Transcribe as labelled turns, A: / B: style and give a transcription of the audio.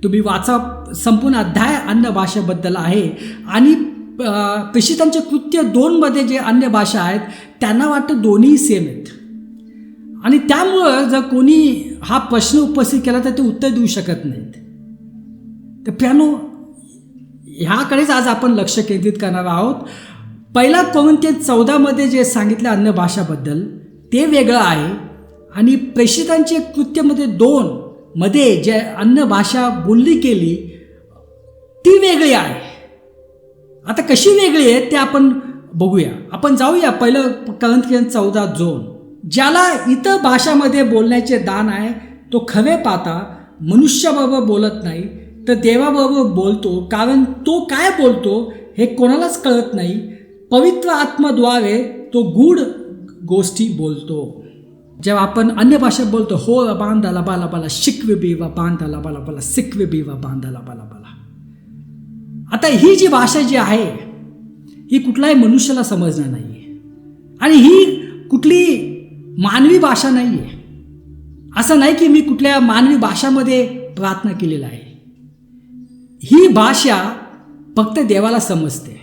A: तुम्ही वाचा, संपूर्ण अध्याय अन्य भाषेबद्दल आहे. आणि प्रेषितांचे कृत्य 2मध्ये जे अन्य भाषा आहेत त्यांना वाटतं दोन्ही सेम आहेत. आणि त्यामुळं जर कोणी हा प्रश्न उपस्थित केला तर ते उत्तर देऊ शकत नाहीत. तर प्रियानो, ह्याकडेच आज आपण लक्ष केंद्रित करणार आहोत. पहिला कोरिंथियर 14मध्ये जे सांगितलं अन्य भाषाबद्दल ते वेगळं आहे. आणि प्रेषितांचे कृत्यमध्ये 2मध्ये जे अन्य भाषा बोलली गेली ती वेगळी आहे. आता कशी वेगळी आहे ते आपण बघूया. आपण जाऊया पहिलं कोरिंथियर 14:2. ज्याला इतर भाषामध्ये बोलण्याचे दान आहे तो खरे पाहता मनुष्याबरोबर बोलत नाही तर देवाबरोबर बोलतो, कारण तो काय बोलतो हे कोणालाच कळत नाही. पवित्र आत्म्याद्वारे तो गूढ गोष्टी बोलतो. जेव्हा आपण अन्य भाषेत बोलतो, हो बांधाला बाला बाला शिकवे बीवा बांधाला बाला बाला शिकवे बीवा बांधाला बाला बाला. आता ही जी भाषा जी आहे ही कुठल्याही मनुष्याला समजणार नाही आणि ही कुठली मानवी भाषा नाही आहे. असं नाही की मी कुठल्या मानवी भाषामध्ये प्रार्थना केलेला आहे. ही भाषा फक्त देवाला समजते.